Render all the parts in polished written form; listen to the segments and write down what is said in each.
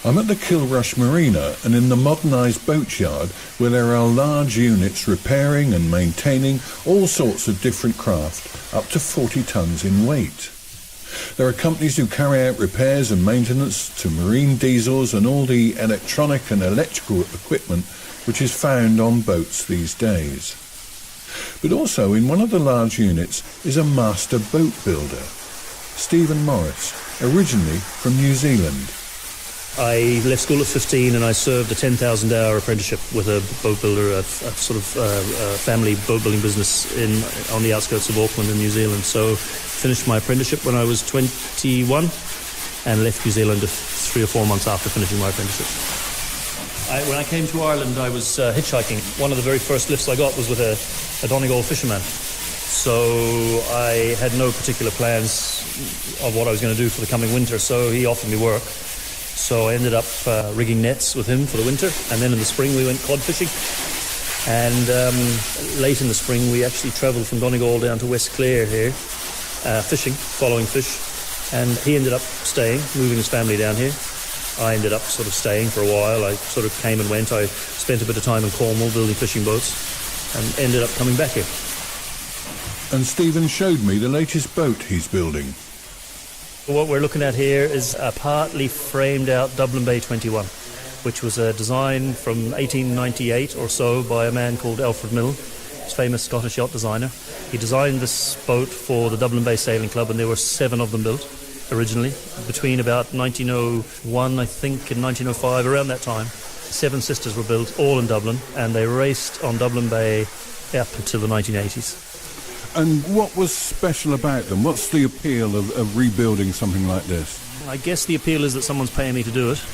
I'm at the Kilrush Marina and in the modernised boatyard where there are large units repairing and maintaining all sorts of different craft, up to 40 tonnes in weight. There are companies who carry out repairs and maintenance to marine diesels and all the electronic and electrical equipment which is found on boats these days. But also in one of the large units is a master boat builder, Stephen Morris, originally from New Zealand. I left school at 15 and I served a 10,000-hour apprenticeship with a boat builder, a sort of family boat building business on the outskirts of Auckland in New Zealand. So finished my apprenticeship when I was 21 and left New Zealand 3 or 4 months after finishing my apprenticeship. When I came to Ireland, I was hitchhiking. One of the very first lifts I got was with a Donegal fisherman. So I had no particular plans of what I was going to do for the coming winter, so he offered me work. So I ended up rigging nets with him for the winter, and then in the spring we went cod fishing. And late in the spring we actually travelled from Donegal down to West Clare here, fishing, following fish. And he ended up staying, moving his family down here. I ended up sort of staying for a while. I sort of came and went. I spent a bit of time in Cornwall building fishing boats and ended up coming back here. And Stephen showed me the latest boat he's building. What we're looking at here is a partly framed out Dublin Bay 21, which was a design from 1898 or so by a man called Alfred Milne, a famous Scottish yacht designer. He designed this boat for the Dublin Bay Sailing Club, and there were 7 of them built originally, between about 1901, I think, and 1905, around that time. 7 sisters were built, all in Dublin, and they raced on Dublin Bay up until the 1980s. And what was special about them? What's the appeal of rebuilding something like this? I guess the appeal is that someone's paying me to do it.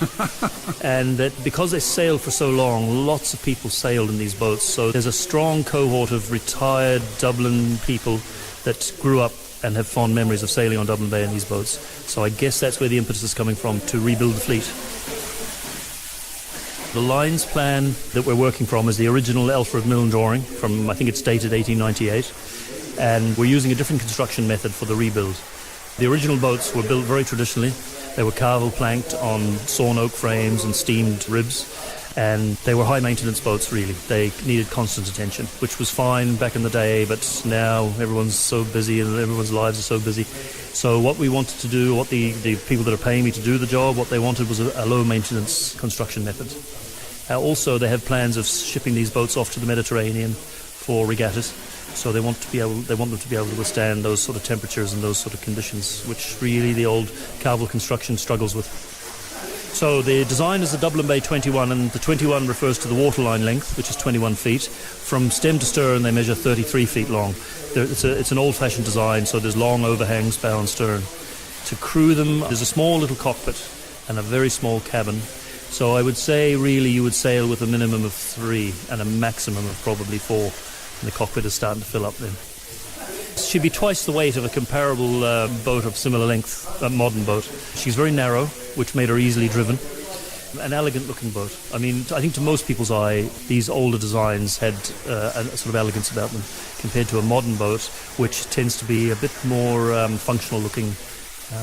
And that because they sailed for so long, lots of people sailed in these boats. So there's a strong cohort of retired Dublin people that grew up and have fond memories of sailing on Dublin Bay in these boats. So I guess that's where the impetus is coming from, to rebuild the fleet. The lines plan that we're working from is the original Alfred Milne drawing from, I think it's dated 1898. And we're using a different construction method for the rebuild. The original boats were built very traditionally. They were carvel planked on sawn oak frames and steamed ribs, and they were high maintenance boats really. They needed constant attention, which was fine back in the day, but now everyone's so busy and everyone's lives are so busy. So what we wanted to do, what the people that are paying me to do the job, what they wanted was a low maintenance construction method. Also they have plans of shipping these boats off to the Mediterranean for regattas. So they want them to be able to withstand those sort of temperatures and those sort of conditions, which really the old carvel construction struggles with. So the design is the Dublin Bay 21, and the 21 refers to the waterline length, which is 21 feet. From stem to stern, they measure 33 feet long. It's an old-fashioned design, so there's long overhangs bow and stern. To crew them, there's a small little cockpit and a very small cabin. So I would say really you would sail with a minimum of 3 and a maximum of probably 4. And the cockpit is starting to fill up then. She'd be twice the weight of a comparable boat of similar length, a modern boat. She's very narrow, which made her easily driven. An elegant looking boat. I mean, I think to most people's eye, these older designs had a sort of elegance about them compared to a modern boat, which tends to be a bit more functional looking,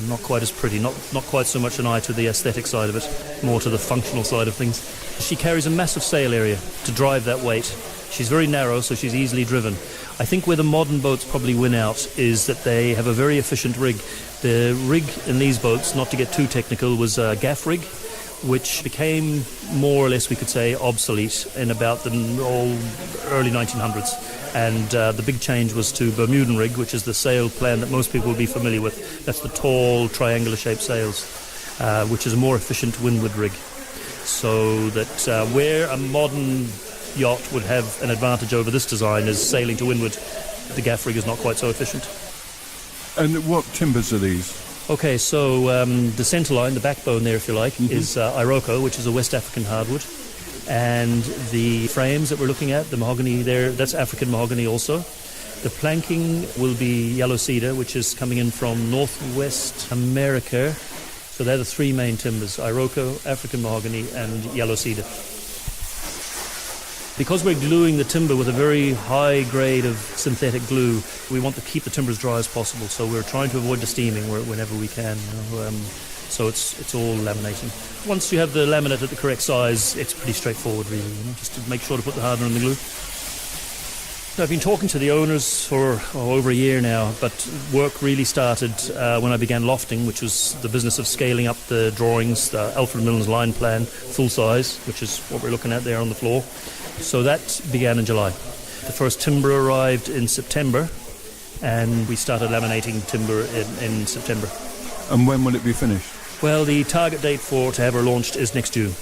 not quite as pretty, not quite so much an eye to the aesthetic side of it, more to the functional side of things. She carries a massive sail area to drive that weight. She's very narrow, so she's easily driven. I think where the modern boats probably win out is that they have a very efficient rig. The rig in these boats, not to get too technical, was a gaff rig, which became more or less, we could say, obsolete in about the early 1900s. And the big change was to Bermudan rig, which is the sail plan that most people will be familiar with. That's the tall, triangular-shaped sails, which is a more efficient windward rig. So that where a modern yacht would have an advantage over this design is sailing to windward. The gaff rig is not quite so efficient. And what timbers are these? Okay, so the centre line, the backbone there, if you like, is Iroko, which is a West African hardwood. And the frames that we're looking at, the mahogany there, that's African mahogany also. The planking will be yellow cedar, which is coming in from Northwest America. So they're the 3 main timbers, Iroko, African mahogany, and yellow cedar. Because we're gluing the timber with a very high grade of synthetic glue, we want to keep the timber as dry as possible, so we're trying to avoid the steaming whenever we can. So it's all laminating. Once you have the laminate at the correct size, it's pretty straightforward, really, just to make sure to put the hardener in the glue. So I've been talking to the owners for over a year now, but work really started when I began lofting, which was the business of scaling up the drawings, the Alfred Milne's line plan, full size, which is what we're looking at there on the floor. So that began in July. The first timber arrived in September, and we started laminating timber in September. And when will it be finished? Well, the target date to have her launched is next June.